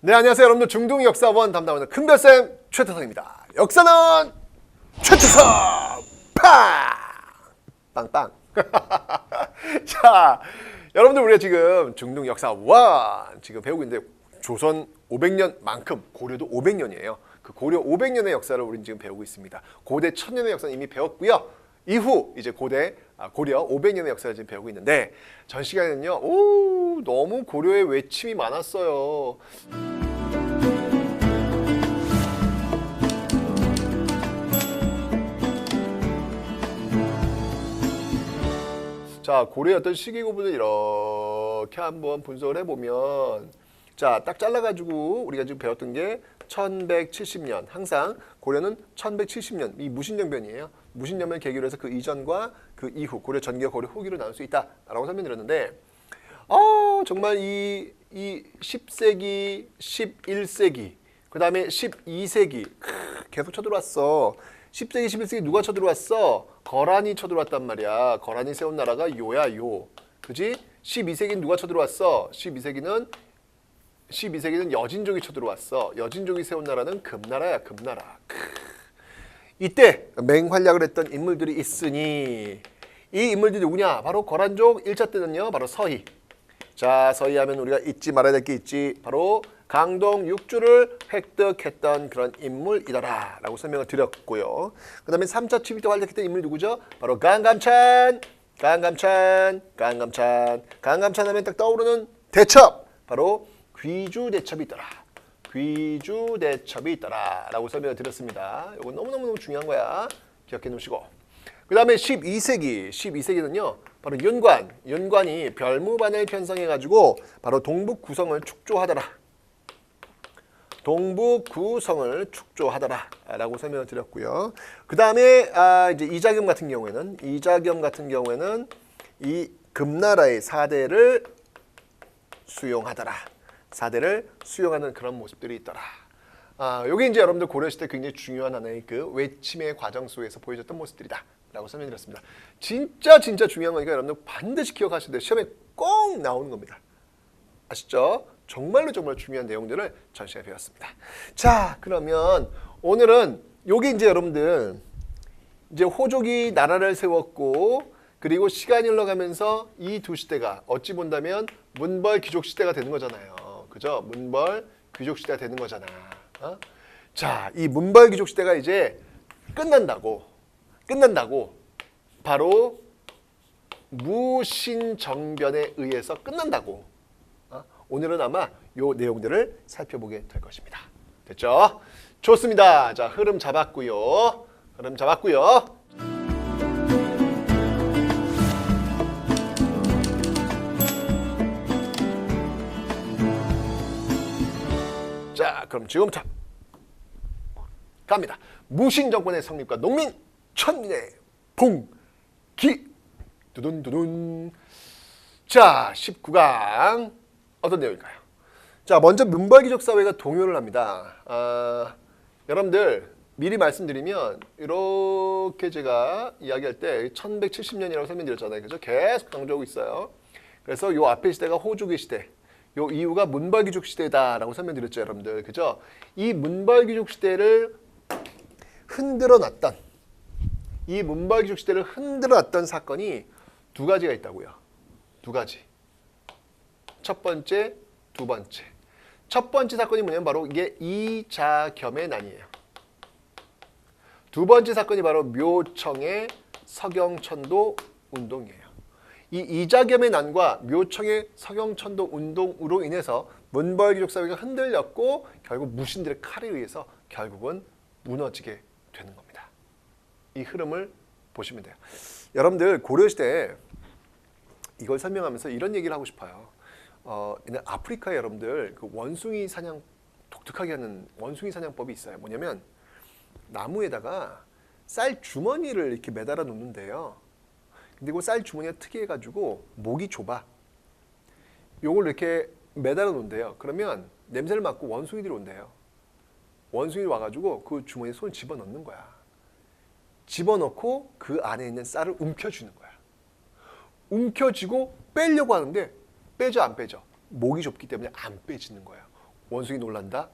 네, 안녕하세요. 여러분들 중동역사원 담당하는 큰별쌤 최태성입니다. 역사는 최태성! 팡! 빵빵. 자, 여러분들 우리가 지금 중동역사원 지금 배우고 있는데 조선 500년만큼 고려도 500년이에요. 그 고려 500년의 역사를 우리는 지금 배우고 있습니다. 고대 1000년의 역사는 이미 배웠고요. 이후 이제 고려 500년의 역사를 지금 배우고 있는데 전 시간에는요. 너무 고려의 외침이 많았어요. 자, 고려의 어떤 시기구분을 이렇게 한번 분석을 해보면 자, 딱 잘라가지고 우리가 지금 배웠던 게 1170년. 항상 고려는 1170년 이 무신년변이에요. 무신년변 계기로 해서 그 이전과 그 이후 고려 전기와 고려 후기로 나눌 수 있다라고 설명드렸는데 정말 이 10세기, 11세기, 그 다음에 12세기 계속 쳐들어왔어. 10세기, 11세기 누가 쳐들어왔어? 거란이 쳐들어왔단 말이야. 거란이 세운 나라가 요야, 요. 그지? 12세기는 누가 쳐들어왔어? 12세기는 여진족이 쳐들어왔어. 여진족이 세운 나라는 금나라야, 금나라. 이때 맹활약을 했던 인물들이 있으니 이 인물들이 누구냐? 바로 거란족 1차 때는요. 바로 서희. 자, 서희 하면 우리가 잊지 말아야 될 게 있지. 바로 강동 6주를 획득했던 그런 인물이더라 라고 설명을 드렸고요. 그 다음에 3차 취비 때 활약했던 인물이 누구죠? 바로 강감찬 하면 딱 떠오르는 대첩. 바로 귀주대첩이 있더라. 귀주대첩이 있더라 라고 설명을 드렸습니다. 이거 너무너무 중요한 거야. 기억해 놓으시고. 그 다음에 12세기는요. 바로 윤관이 별무반을 편성해가지고 바로 동북구성을 축조하더라 라고 설명을 드렸고요. 그 다음에 이제 이자겸 같은 경우에는 이 금나라의 사대를 수용하는 그런 모습들이 있더라. 요게 이제 여러분들 고려시대 굉장히 중요한 하나의 그 외침의 과정 속에서 보여줬던 모습들이다 라고 설명드렸습니다. 진짜 중요한 거니까 여러분들 반드시 기억하셔야 돼요. 시험에 꼭 나오는 겁니다. 아시죠? 정말 중요한 내용들을 전 시간에 배웠습니다. 자, 그러면 오늘은 요게 이제 여러분들 이제 호족이 나라를 세웠고 그리고 시간이 흘러가면서 이 두 시대가 어찌 본다면 문벌 귀족 시대가 되는 거잖아요. 그죠? 문벌 귀족 시대가 되는 거잖아. 자, 이 문벌 귀족 시대가 이제 끝난다고 바로 무신정변에 의해서 끝난다고. 오늘은 아마 요 내용들을 살펴보게 될 것입니다. 됐죠? 좋습니다. 자, 흐름 잡았고요. 자, 그럼 지금부터 갑니다. 무신정권의 성립과 농민 천민의 봉기. 두둔. 자, 19강 어떤 내용일까요? 자, 먼저 문벌귀족 사회가 동요를 합니다. 여러분들 미리 말씀드리면 이렇게 제가 이야기할 때 1170년이라고 설명드렸잖아요. 그죠? 계속 강조하고 있어요. 그래서 요 앞에 시대가 호족의 시대, 요 이후가 문벌귀족 시대다라고 설명드렸죠, 여러분들. 그죠? 이 문벌귀족 시대를 흔들어 놨던 사건이 두 가지가 있다고요. 두 가지. 첫 번째, 두 번째. 첫 번째 사건이 뭐냐면 바로 이게 이자겸의 난이에요. 두 번째 사건이 바로 묘청의 서경천도 운동이에요. 이 이자겸의 난과 묘청의 서경천도 운동으로 인해서 문벌귀족 사회가 흔들렸고 결국 무신들의 칼에 의해서 결국은 무너지게 되는 겁니다. 이 흐름을 보시면 돼요. 여러분들 고려시대에 이걸 설명하면서 이런 얘기를 하고 싶어요. 옛날 아프리카에 여러분들 그 원숭이 사냥 독특하게 하는 원숭이 사냥법이 있어요. 뭐냐면 나무에다가 쌀 주머니를 이렇게 매달아 놓는데요. 근데 그 쌀 주머니가 특이해가지고 목이 좁아. 요걸 이렇게 매달아 놓는데요. 그러면 냄새를 맡고 원숭이들이 온대요. 원숭이들이 와가지고 그 주머니에 손을 집어넣는 거야. 집어넣고 그 안에 있는 쌀을 움켜쥐는 거야. 움켜쥐고 빼려고 하는데 빼져 안 빼져? 목이 좁기 때문에 안 빼지는 거예요. 원숭이 놀란다.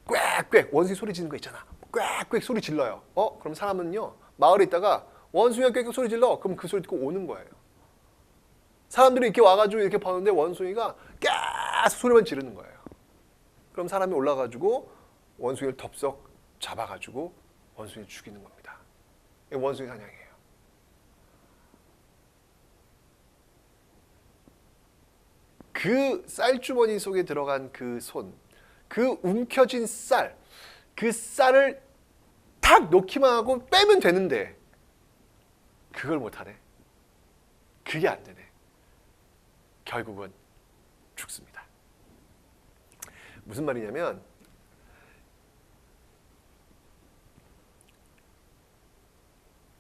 꽥꽥 원숭이 소리 지르는 거 있잖아. 꽥꽥 소리 질러요. 그럼 사람은요 마을에 있다가 원숭이가 꽥꽥 소리 질러. 그럼 그 소리 듣고 오는 거예요. 사람들이 이렇게 와가지고 이렇게 보는데 원숭이가 계속 소리만 지르는 거예요. 그럼 사람이 올라가지고 원숭이를 덥석 잡아가지고 원숭이를 죽이는 겁니다. 이게 원숭이 사냥이에요. 그 쌀주머니 속에 들어간 그 손, 그 움켜진 쌀, 그 쌀을 탁 놓기만 하고 빼면 되는데 그걸 못하네. 그게 안 되네. 결국은 죽습니다. 무슨 말이냐면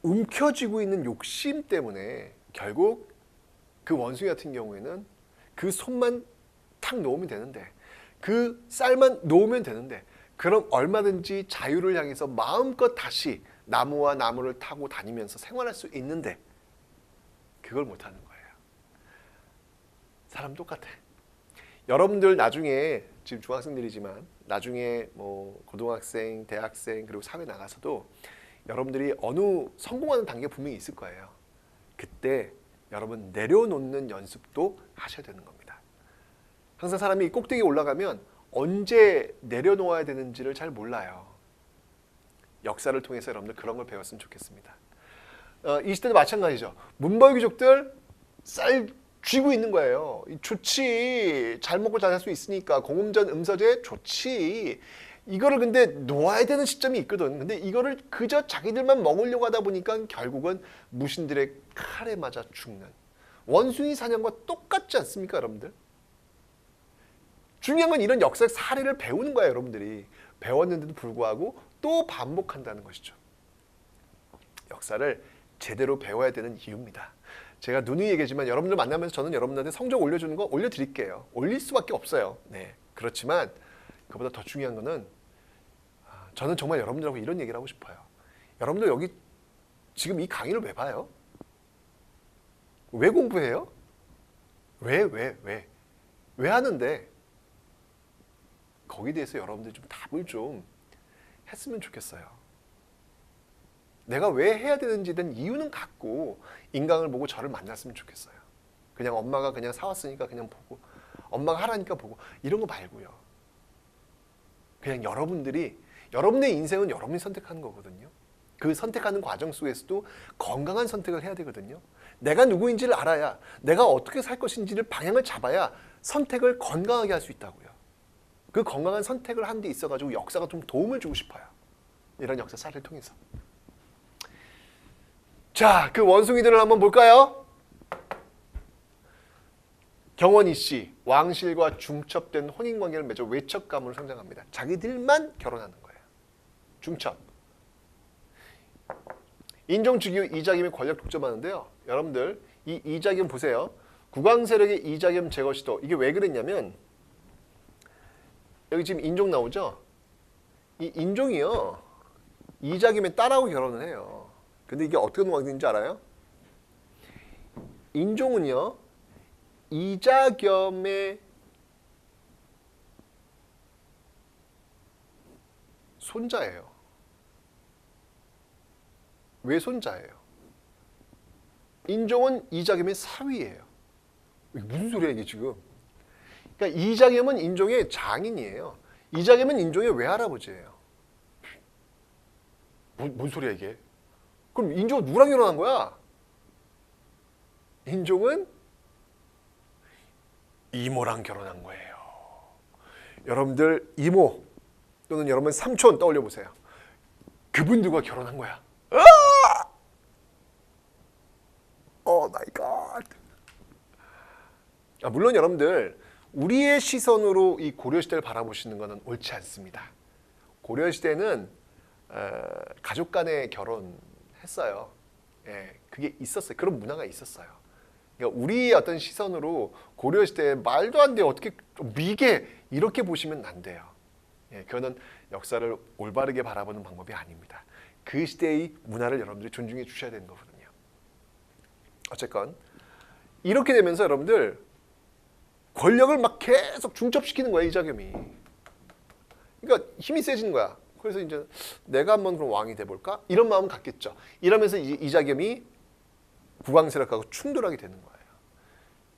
움켜쥐고 있는 욕심 때문에 결국 그 원숭이 같은 경우에는 그 손만 탁 놓으면 되는데 그 쌀만 놓으면 되는데 그럼 얼마든지 자유를 향해서 마음껏 다시 나무와 나무를 타고 다니면서 생활할 수 있는데 그걸 못하는 거예요. 사람 똑같아. 여러분들 나중에 지금 중학생들이지만 나중에 뭐 고등학생, 대학생 그리고 사회 나가서도 여러분들이 어느 성공하는 단계가 분명히 있을 거예요. 그때 여러분 내려놓는 연습도 하셔야 되는 겁니다. 항상 사람이 꼭대기에 올라가면 언제 내려놓아야 되는지를 잘 몰라요. 역사를 통해서 여러분들 그런 걸 배웠으면 좋겠습니다. 이 시대도 마찬가지죠. 문벌귀족들 쌀 쥐고 있는 거예요. 좋지. 잘 먹고 잘 살 수 있으니까 공음전 음서제 좋지. 이거를 근데 놓아야 되는 시점이 있거든. 근데 이거를 그저 자기들만 먹으려고 하다 보니까 결국은 무신들의 칼에 맞아 죽는 원숭이 사냥과 똑같지 않습니까, 여러분들? 중요한 건 이런 역사의 사례를 배우는 거예요, 여러분들이. 배웠는데도 불구하고 또 반복한다는 것이죠. 역사를 제대로 배워야 되는 이유입니다. 제가 누누이 얘기하지만 여러분들 만나면서 저는 여러분들한테 성적 올려주는 거 올려드릴게요. 올릴 수밖에 없어요. 네, 그렇지만 그보다 더 중요한 거는 저는 정말 여러분들하고 이런 얘기를 하고 싶어요. 여러분들 여기 지금 이 강의를 왜 봐요? 왜 공부해요? 왜 하는데? 거기에 대해서 여러분들이 좀 답을 좀 했으면 좋겠어요. 내가 왜 해야 되는지에 대한 이유는 갖고 인강을 보고 저를 만났으면 좋겠어요. 그냥 엄마가 그냥 사왔으니까 그냥 보고 엄마가 하라니까 보고 이런 거 말고요. 그냥 여러분의 인생은 여러분이 선택하는 거거든요. 그 선택하는 과정 속에서도 건강한 선택을 해야 되거든요. 내가 누구인지를 알아야 내가 어떻게 살 것인지를 방향을 잡아야 선택을 건강하게 할 수 있다고요. 그 건강한 선택을 하는 데 있어가지고 역사가 좀 도움을 주고 싶어요. 이런 역사 사례를 통해서. 자, 그 원숭이들을 한번 볼까요? 경원이 씨, 왕실과 중첩된 혼인관계를 맺어 외척 가문으로 성장합니다. 자기들만 결혼하는 거예요. 중첩. 인종주기 후 이자겸이 권력 독점하는데요. 여러분들 이 이자겸 보세요. 국왕세력의 이자겸 제거 시도. 이게 왜 그랬냐면 여기 지금 인종 나오죠? 이 인종이요. 이자겸의 딸하고 결혼을 해요. 근데 이게 어떻게 넘어가는지 알아요? 인종은요. 이자겸의 손자예요. 외손자예요. 인종은 이자겸의 사위예요. 무슨 소리야 이게 지금? 그러니까 이자겸은 인종의 장인이에요. 이자겸은 인종의 외할아버지예요. 뭔 소리야 이게? 그럼 인종은 누구랑 결혼한 거야? 인종은 이모랑 결혼한 거예요. 여러분들 이모 또는 여러분 삼촌 떠올려 보세요. 그분들과 결혼한 거야. 오 마이 갓. 물론 여러분들 우리의 시선으로 이 고려시대를 바라보시는 것은 옳지 않습니다. 고려시대는 가족 간의 결혼했어요. 예, 그게 있었어요. 그런 문화가 있었어요. 그러니까 우리의 어떤 시선으로 고려시대에 말도 안 돼 어떻게 미개 이렇게 보시면 안 돼요. 예, 그거는 역사를 올바르게 바라보는 방법이 아닙니다. 그 시대의 문화를 여러분들이 존중해 주셔야 되는 거거든요. 어쨌건 이렇게 되면서 여러분들 권력을 막 계속 중첩시키는 거예요. 이자겸이. 그러니까 힘이 세지는 거야. 그래서 이제 내가 한번 그럼 왕이 돼볼까? 이런 마음 갖겠죠. 이러면서 이자겸이 국왕세력하고 충돌하게 되는 거예요.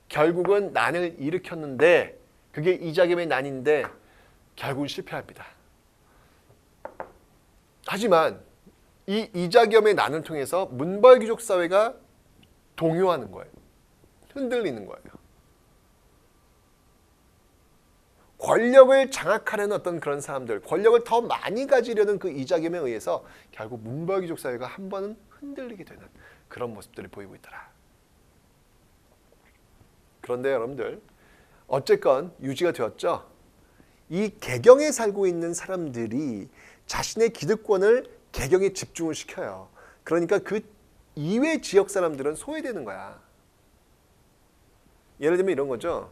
결국은 난을 일으켰는데 그게 이자겸의 난인데 결국은 실패합니다. 하지만 이 이자겸의 난을 통해서 문벌귀족 사회가 동요하는 거예요. 흔들리는 거예요. 권력을 장악하려는 어떤 그런 사람들, 권력을 더 많이 가지려는 그 이자겸에 의해서 결국 문벌귀족 사회가 한 번은 흔들리게 되는 그런 모습들을 보이고 있더라. 그런데 여러분들 어쨌건 유지가 되었죠. 이 개경에 살고 있는 사람들이 자신의 기득권을 개경에 집중을 시켜요. 그러니까 그 이외 지역 사람들은 소외되는 거야. 예를 들면 이런 거죠.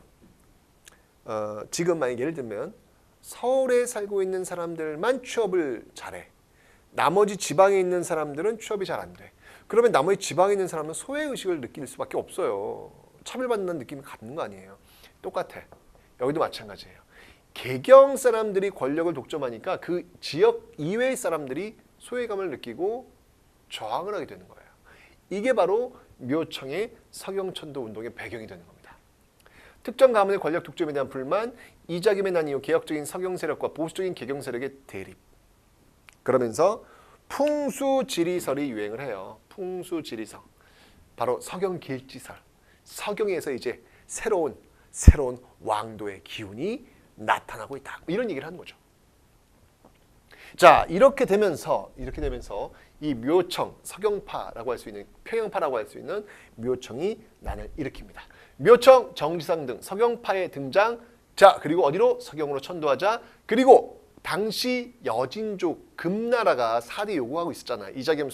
지금 만약 예를 들면 서울에 살고 있는 사람들만 취업을 잘해. 나머지 지방에 있는 사람들은 취업이 잘 안 돼. 그러면 나머지 지방에 있는 사람은 소외의식을 느낄 수밖에 없어요. 차별받는 느낌이 갖는 거 아니에요. 똑같아. 여기도 마찬가지예요. 개경 사람들이 권력을 독점하니까 그 지역 이외의 사람들이 소외감을 느끼고 저항을 하게 되는 거예요. 이게 바로 묘청의 서경천도 운동의 배경이 되는 겁니다. 특정 가문의 권력 독점에 대한 불만, 이자겸의 난 이후 개혁적인 서경 세력과 보수적인 개경 세력의 대립. 그러면서 풍수지리설이 유행을 해요. 풍수지리설. 바로 서경길지설. 서경에서 이제 새로운 왕도의 기운이 나타나고 있다. 이런 얘기를 하는 거죠. 자, 이렇게 되면서 이 묘청, 서경파라고 할 수 있는, 평양파라고 할 수 있는 묘청이 난을 일으킵니다. 묘청, 정지상 등 서경파의 등장. 자, 그리고 어디로? 서경으로 천도하자. 그리고 당시 여진족 금나라가 4대 요구하고 있었잖아요. 이자겸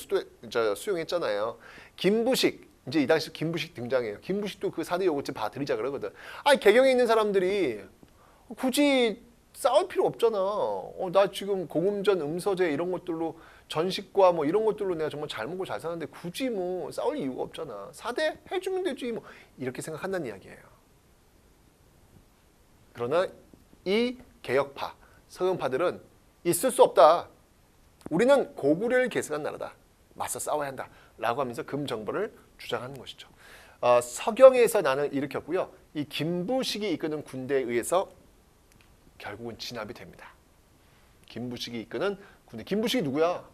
수용했잖아요. 김부식, 이제 이 당시 김부식 등장해요. 김부식도 그 4대 요구를 받아들이자 그러거든. 아니, 개경에 있는 사람들이 굳이 싸울 필요 없잖아. 나 지금 공음전, 음서제 이런 것들로 전식과 뭐 이런 것들로 내가 정말 잘 먹고 잘 사는데 굳이 뭐 싸울 이유가 없잖아. 4대 해주면 되지 뭐 이렇게 생각한다는 이야기예요. 그러나 이 개혁파, 서경파들은 있을 수 없다. 우리는 고구려를 계승한 나라다. 맞서 싸워야 한다. 라고 하면서 금정벌을 주장하는 것이죠. 서경에서 난을 일으켰고요. 이 김부식이 이끄는 군대에 의해서 결국은 진압이 됩니다. 김부식이 이끄는 군대. 김부식이 누구야?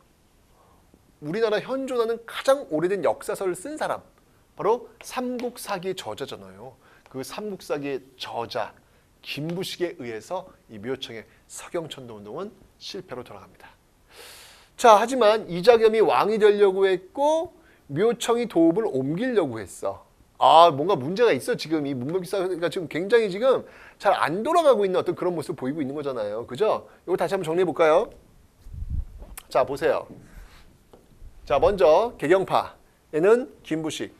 우리나라 현존하는 가장 오래된 역사서를 쓴 사람. 바로 삼국사기의 저자잖아요. 그 삼국사기의 저자 김부식에 의해서 이 묘청의 서경천도 운동은 실패로 돌아갑니다. 자, 하지만 이자겸이 왕이 되려고 했고 묘청이 도읍을 옮기려고 했어. 뭔가 문제가 있어. 지금 이 문벌기사가 지금 굉장히 지금 잘 안 돌아가고 있는 어떤 그런 모습을 보이고 있는 거잖아요. 그죠? 이거 다시 한번 정리해 볼까요? 자, 보세요. 자, 먼저 개경파에는 김부식,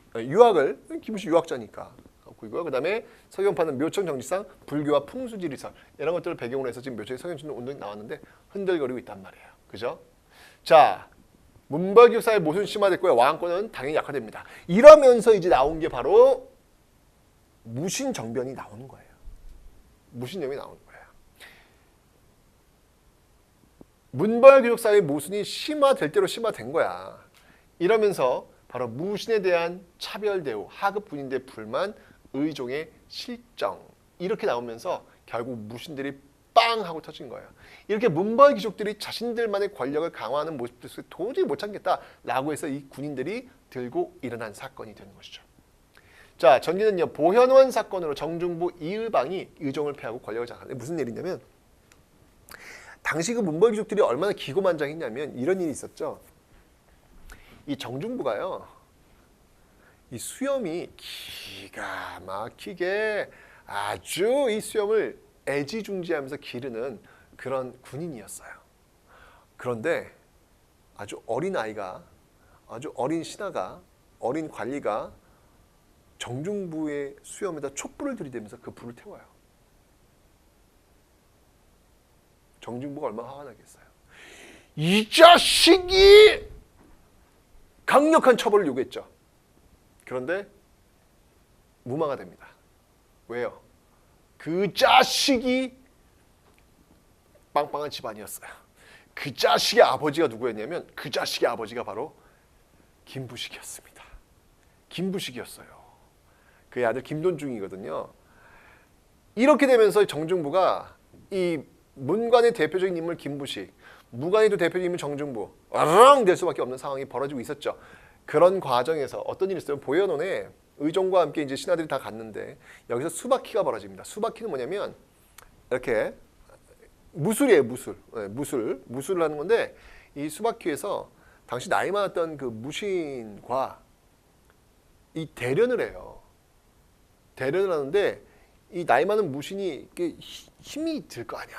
김부식 유학자니까 그리고요. 그다음에 서경파는 묘청 정지상 불교와 풍수지리설 이런 것들을 배경으로 해서 지금 묘청의 서경천도 운동이 나왔는데 흔들거리고 있단 말이에요. 그죠? 자, 문벌교사의 모순 심화됐고요. 왕권은 당연히 약화됩니다. 이러면서 이제 나온 게 바로 무신정변이 나오는 거예요. 무신정변이 나오는 거예요. 문벌교육사의 모순이 심화될 대로 심화된 거야. 이러면서 바로 무신에 대한 차별 대우, 하급 군인대 불만, 의종의 실정 이렇게 나오면서 결국 무신들이 빵 하고 터진 거예요. 이렇게 문벌 귀족들이 자신들만의 권력을 강화하는 모습들 속에 도저히 못 참겠다라고 해서 이 군인들이 들고 일어난 사건이 되는 것이죠. 자, 전기는요. 보현원 사건으로 정중부 이의방이 의종을 패하고 권력을 장악하는데 무슨 일이냐면 당시 그 문벌 귀족들이 얼마나 기고만장했냐면 이런 일이 있었죠. 이 정중부가요. 이 수염이 기가 막히게 아주 이 수염을 애지중지하면서 기르는 그런 군인이었어요. 그런데 아주 어린 아이가, 아주 어린 신하가, 어린 관리가 정중부의 수염에다 촛불을 들이대면서 그 불을 태워요. 정중부가 얼마나 화가 나겠어요. 이 자식이! 강력한 처벌을 요구했죠. 그런데 무마가 됩니다. 왜요? 그 자식이 빵빵한 집안이었어요. 그 자식의 아버지가 누구였냐면 그 자식의 아버지가 바로 김부식이었습니다. 김부식이었어요. 그의 아들 김돈중이거든요. 이렇게 되면서 정중부가 이 문관의 대표적인 인물 김부식, 무관의도 대표적인 인물 정중부 랑 될 수밖에 없는 상황이 벌어지고 있었죠. 그런 과정에서 어떤 일이 있어요? 보현원에 의종과 함께 이제 신하들이 다 갔는데 여기서 수박희가 벌어집니다. 수박희는 뭐냐면 이렇게 무술이에요, 무술. 네, 무술을 하는 건데 이 수박희에서 당시 나이 많았던 그 무신과 이 대련을 해요. 대련을 하는데 이 나이 많은 무신이 힘이 들 거 아니야.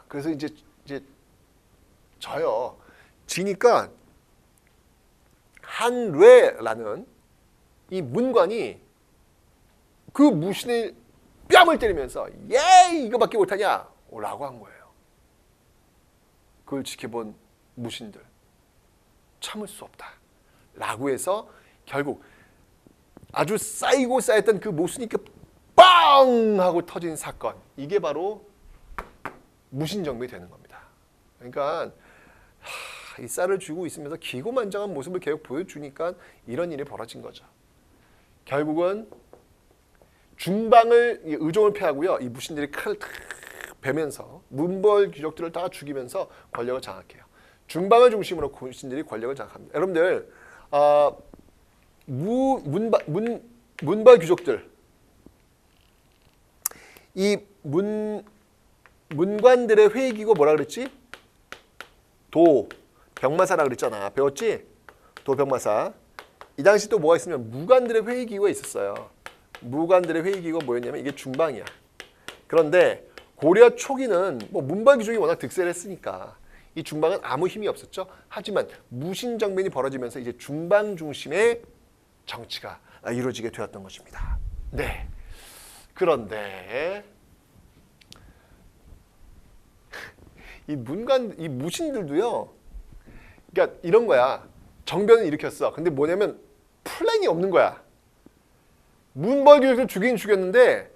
그래서 이제 져요. 지니까 한뢰라는 이 문관이 그 무신의 뺨을 때리면서 예 이거밖에 못하냐 라고 한 거예요. 그걸 지켜본 무신들 참을 수 없다 라고 해서 결국 아주 쌓이고 쌓였던 그 모순이 빵 하고 터진 사건, 이게 바로 무신정변이 되는 겁니다. 그러니까 이 쌀을 쥐고 있으면서 기고만장한 모습을 계속 보여주니까 이런 일이 벌어진 거죠. 결국은 중방을 의종을 패하고요. 이 무신들이 칼을 탁 베면서 문벌 귀족들을 다 죽이면서 권력을 장악해요. 중방을 중심으로 무신들이 권력을 장악합니다. 여러분들 문벌 귀족들, 이 문관들의 회의기구 뭐라 그랬지? 병마사라 그랬잖아. 배웠지? 병마사. 이 당시 또 뭐가 있으면 무관들의 회의기구가 있었어요. 무관들의 회의기구가 뭐였냐면 이게 중방이야. 그런데 고려 초기는 뭐 문벌 귀족이 워낙 득세를 했으니까 이 중방은 아무 힘이 없었죠. 하지만 무신정변이 벌어지면서 이제 중방 중심의 정치가 이루어지게 되었던 것입니다. 네. 그런데 이 무신들도요. 그러니까 이런 거야. 정변을 일으켰어. 근데 뭐냐면 플랜이 없는 거야. 문벌 교육을 죽이긴 죽였는데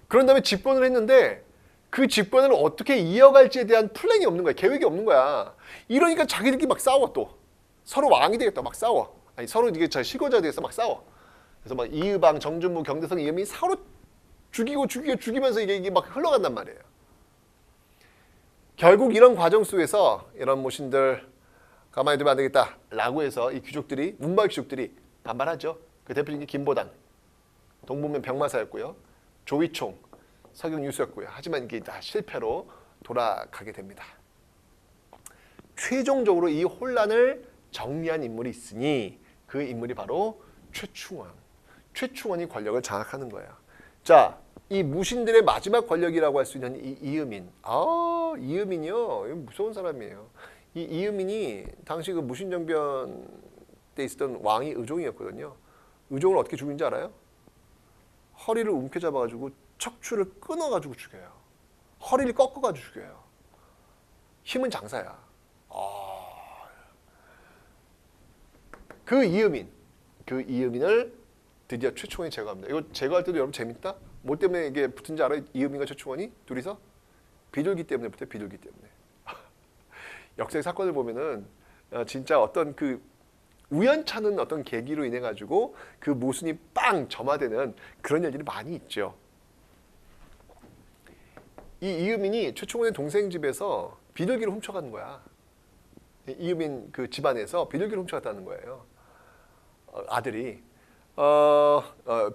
그런 다음에 집권을 했는데 그 집권을 어떻게 이어갈지에 대한 플랜이 없는 거야. 계획이 없는 거야. 이러니까 자기들끼리 막 싸워 또. 서로 왕이 되겠다 막 싸워. 아니 서로 이게 실권자가 되겠어 막 싸워. 그래서 막 이의방, 정준무, 경대성, 이음이 서로 죽이면서 이게 막 흘러간단 말이에요. 결국 이런 과정 속에서 이런 모신들 가만히 두면 안 되겠다 라고 해서 이 귀족들이, 문벌 귀족들이 반발하죠. 그 대표적인 김보단, 동부면 병마사였고요. 조위총, 서경유수였고요. 하지만 이게 다 실패로 돌아가게 됩니다. 최종적으로 이 혼란을 정리한 인물이 있으니 그 인물이 바로 최충원. 최충원이 권력을 장악하는 거예요. 자, 이 무신들의 마지막 권력이라고 할 수 있는 이 이음인. 이음인이요. 무서운 사람이에요. 이 이음인이 당시 그 무신정변 때 있었던 왕이 의종이었거든요. 의종을 어떻게 죽인지 알아요? 허리를 움켜잡아가지고 척추를 끊어가지고 죽여요. 허리를 꺾어가지고 죽여요. 힘은 장사야. 그 이음인을 드디어 최충원이 제거합니다. 이거 제거할 때도 여러분 재밌다? 뭐 때문에 이게 붙은지 알아요? 이음인과 최충원이 둘이서? 비둘기 때문에 붙어요. 비둘기 때문에. 역사의 사건을 보면은 진짜 어떤 그 우연찮은 어떤 계기로 인해 가지고 그 모순이 빵 점화되는 그런 일들이 많이 있죠. 이 이음인이 최충원의 동생 집에서 비둘기를 훔쳐가는 거야. 이음인 그 집안에서 비둘기를 훔쳐갔다는 거예요. 아들이.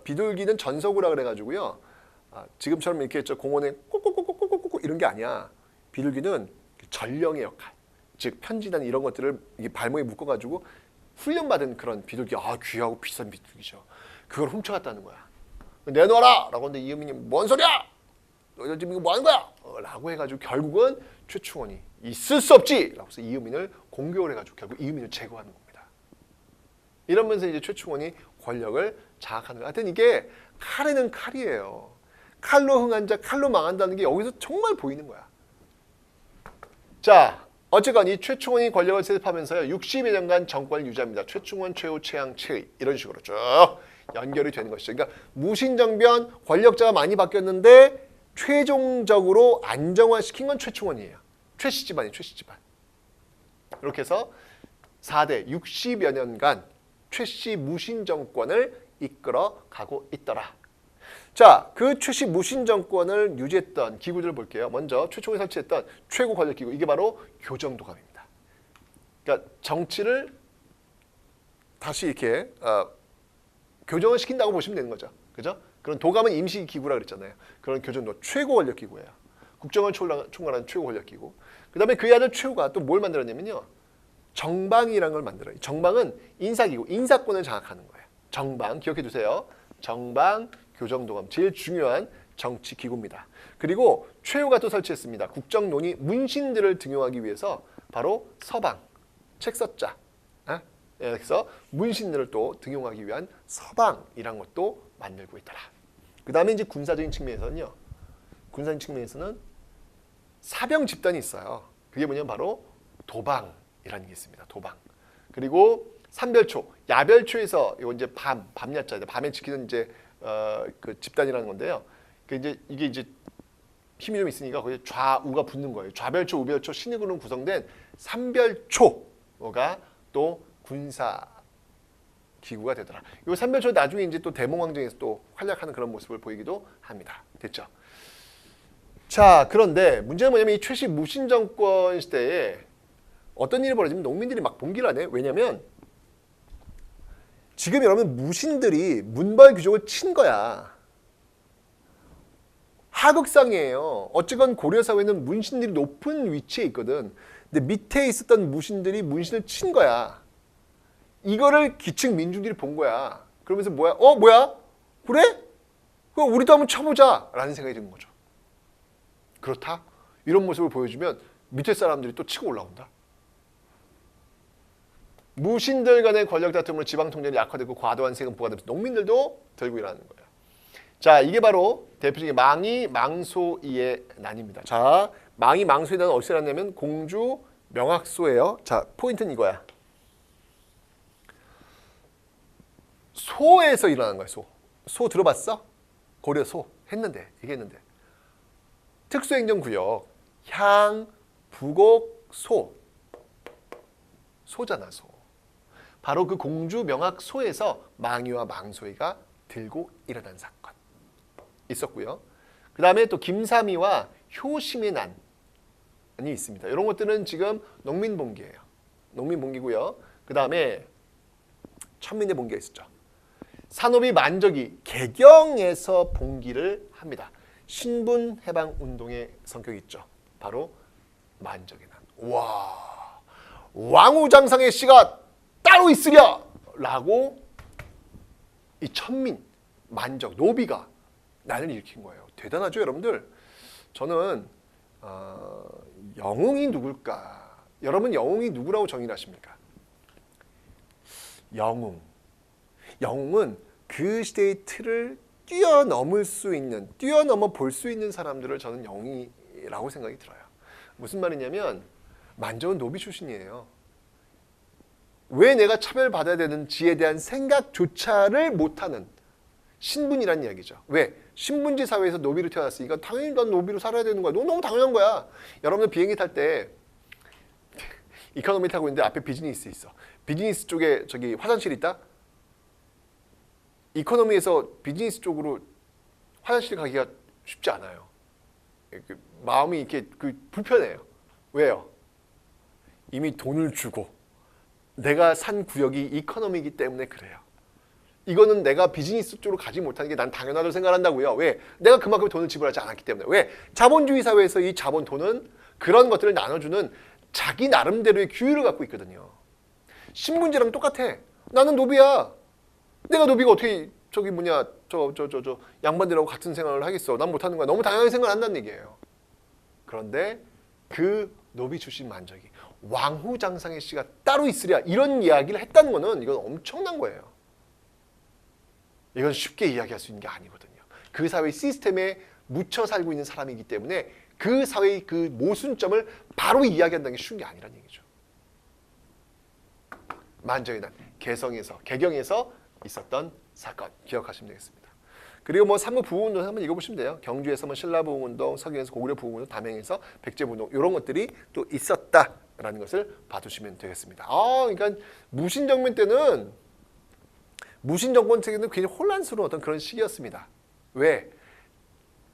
비둘기는 전서구라 그래가지고요. 지금처럼 이렇게 공원에 꼬꼬꼬꼬꼬꼬꼬 이런 게 아니야. 비둘기는 전령의 역할, 즉 편지단 이런 것들을 발목에 묶어가지고 훈련받은 그런 비둘기. 귀하고 비싼 비둘기죠. 그걸 훔쳐갔다는 거야. 내놔라! 라고 하는데 이음인이 뭔 소리야! 너 지금 이거 뭐 하는 거야? 라고 해가지고 결국은 최충원이 있을 수 없지! 라고 해서 이음인을 공격을 해가지고 결국 이음인을 제거하는 겁니다. 이러면서 이제 최충원이 권력을 장악하는 거예요. 하여튼 이게 칼에는 칼이에요. 칼로 흥한 자, 칼로 망한다는 게 여기서 정말 보이는 거야. 자, 어쨌건 이 최충원이 권력을 세습하면서요. 60여 년간 정권을 유지합니다. 최충원, 최후, 최양, 최의 이런 식으로 쭉 연결이 되는 것이죠. 그러니까 무신정변 권력자가 많이 바뀌었는데 최종적으로 안정화시킨 건 최충원이에요. 최씨 집안이 최씨 집안. 이렇게 해서 4대 60여 년간 최씨 무신 정권을 이끌어 가고 있더라. 자, 그 최씨 무신 정권을 유지했던 기구들을 볼게요. 먼저 최초에 설치했던 최고 권력 기구, 이게 바로 교정도감입니다. 그러니까 정치를 다시 이렇게 교정을 시킨다고 보시면 되는 거죠. 그죠? 그런 도감은 임시 기구라 그랬잖아요. 그런 교정도 최고 권력 기구예요. 국정을 총괄하는 최고 권력 기구. 그다음에 그의 아들 최후가 또 뭘 만들었냐면요. 정방이라는 걸 만들어요. 정방은 인사기구, 인사권을 장악하는 거예요. 정방, 기억해 두세요. 정방, 교정도감, 제일 중요한 정치 기구입니다. 그리고 최후가 또 설치했습니다. 국정논의 문신들을 등용하기 위해서 바로 서방, 책서자, 그래서 문신들을 또 등용하기 위한 서방이란 것도 만들고 있더라. 그 다음에 이제 군사적인 측면에서는요. 군사적인 측면에서는 사병 집단이 있어요. 그게 뭐냐면 바로 도방이라는 게 있습니다. 도방. 그리고 삼별초, 야별초에서 이거 이제 밤야자, 밤에 지키는 이제 그 집단이라는 건데요. 이게 이제 힘이 좀 있으니까 거기에 좌우가 붙는 거예요. 좌별초, 우별초, 신익으로 구성된 삼별초가 또 군사 기구가 되더라. 이 삼별초 나중에 이제 또 대몽황정에서 또 활약하는 그런 모습을 보이기도 합니다. 됐죠? 자, 그런데 문제는 뭐냐면 이 최씨 무신 정권 시대에 어떤 일이 벌어지면 농민들이 막 봉기를 하네. 왜냐면 지금 여러분 무신들이 문벌 규정을 친 거야. 하극상이에요. 어쨌건 고려 사회는 문신들이 높은 위치에 있거든. 근데 밑에 있었던 무신들이 문신을 친 거야. 이거를 기층 민중들이 본 거야. 그러면서 뭐야? 뭐야? 그래? 그럼 우리도 한번 쳐보자 라는 생각이 드는 거죠. 그렇다? 이런 모습을 보여주면 밑에 사람들이 또 치고 올라온다. 무신들 간의 권력 다툼으로 지방 통제력이 약화되고 과도한 세금 부과되면서 농민들도 들고 일하는 거예요. 자, 이게 바로 대표적인 망이 망소이의 난입니다. 자, 망이 망소이의 난은 어디서 났냐면 공주 명학소예요. 자, 포인트는 이거야. 소에서 일어나는 거야. 소 들어봤어? 고려 소 했는데 얘기했는데 특수행정구역 향 부곡 소잖아. 소. 바로 그 공주 명학 소에서 망이와 망소이가 들고 일어난 사건 있었고요. 그 다음에 또 김삼이와 효심의 난이 있습니다. 이런 것들은 지금 농민봉기예요. 농민봉기고요. 그 다음에 천민의 봉기가 있었죠. 산업이 만적이 개경에서 봉기를 합니다. 신분해방운동의 성격이 있죠. 바로 만적의 난. 와, 왕후장상의 씨가 따로 있으랴! 라고 이 천민, 만적, 노비가 난을 일으킨 거예요. 대단하죠, 여러분들? 저는 영웅이 누굴까? 여러분 영웅이 누구라고 정의를 하십니까? 영웅은 그 시대의 틀을 뛰어넘을 수 있는, 뛰어넘어 볼 수 있는 사람들을 저는 영웅이라고 생각이 들어요. 무슨 말이냐면 만적은 노비 출신이에요. 왜 내가 차별받아야 되는지에 대한 생각조차를 못하는 신분이라는 이야기죠. 왜? 신분지 사회에서 노비로 태어났으니까 당연히 난 노비로 살아야 되는 거야. 너무 당연한 거야. 여러분들 비행기 탈 때 이코노미 타고 있는데 앞에 비즈니스 있어. 비즈니스 쪽에 저기 화장실 있다? 이코노미에서 비즈니스 쪽으로 화장실 가기가 쉽지 않아요. 마음이 이렇게 불편해요. 왜요? 이미 돈을 주고 내가 산 구역이 이코노미이기 때문에 그래요. 이거는 내가 비즈니스 쪽으로 가지 못하는 게 난 당연하다고 생각한다고요. 왜? 내가 그만큼 돈을 지불하지 않았기 때문에. 왜? 자본주의 사회에서 이 자본 돈은 그런 것들을 나눠주는 자기 나름대로의 규율을 갖고 있거든요. 신분제랑 똑같아. 나는 노비야. 내가 노비가 어떻게 저기 뭐냐 저 양반들하고 같은 생활을 하겠어. 난 못하는 거야. 너무 당연하게 생각한다는 얘기예요. 그런데 그 노비 출신 만적이 왕후장상의 씨가 따로 있으랴 이런 이야기를 했다는 거는 이건 엄청난 거예요. 이건 쉽게 이야기할 수 있는 게 아니거든요. 그 사회 시스템에 묻혀 살고 있는 사람이기 때문에 그 사회의 그 모순점을 바로 이야기한다는 게 쉬운 게 아니란 얘기죠. 만적의 난 개경에서 있었던 사건 기억하시면 되겠습니다. 그리고 뭐 삼국 부흥운동 한번 읽어보시면 돼요. 경주에서 뭐 신라 부흥운동, 서경에서 고구려 부흥운동, 담양에서 백제 부흥운동 이런 것들이 또 있었다라는 것을 봐두시면 되겠습니다. 그러니까 무신정변 때는 무신 정권 체계는 굉장히 혼란스러운 어떤 그런 시기였습니다. 왜?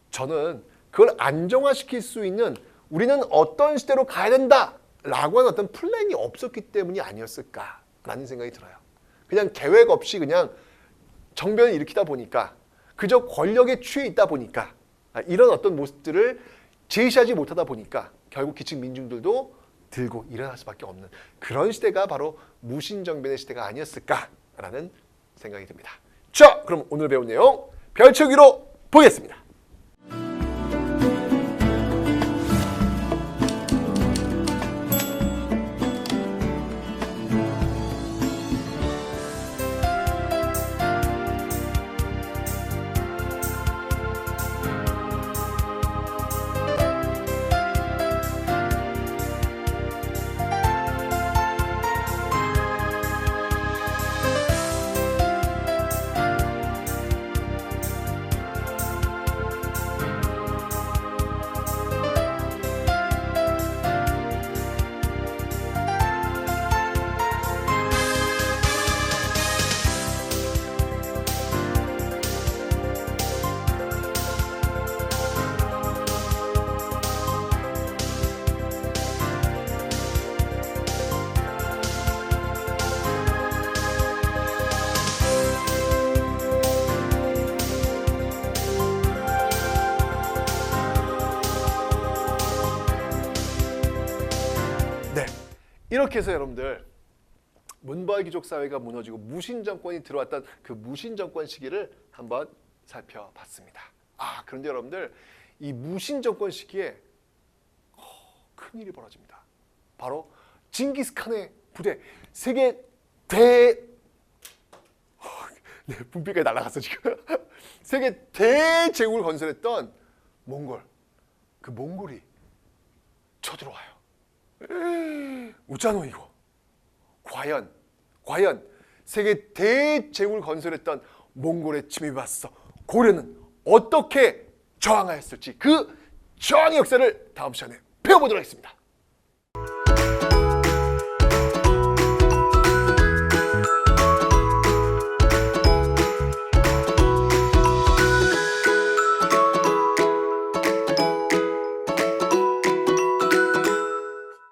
저는 그걸 안정화시킬 수 있는 우리는 어떤 시대로 가야 된다라고 하는 어떤 플랜이 없었기 때문이 아니었을까라는 생각이 들어요. 그냥 계획 없이 그냥 정변을 일으키다 보니까 그저 권력에 취해 있다 보니까 이런 어떤 모습들을 제시하지 못하다 보니까 결국 기층 민중들도 들고 일어날 수밖에 없는 그런 시대가 바로 무신정변의 시대가 아니었을까라는 생각이 듭니다. 자, 그럼 오늘 배운 내용 펼치기로 보겠습니다. 이렇게 해서 여러분들 문벌 귀족 사회가 무너지고 무신 정권이 들어왔던 그 무신 정권 시기를 한번 살펴봤습니다. 그런데 여러분들 이 무신 정권 시기에 큰일이 벌어집니다. 바로 징기스칸의 부대 세계 분필까지 날아갔어 지금. 세계 대제국을 건설했던 몽골, 그 몽골이 쳐들어와요. 웃잖아 이거. 과연 세계 대제국을 건설했던 몽골의 침입에 맞서 고려는 어떻게 저항하였을지 그 저항의 역사를 다음 시간에 배워보도록 하겠습니다.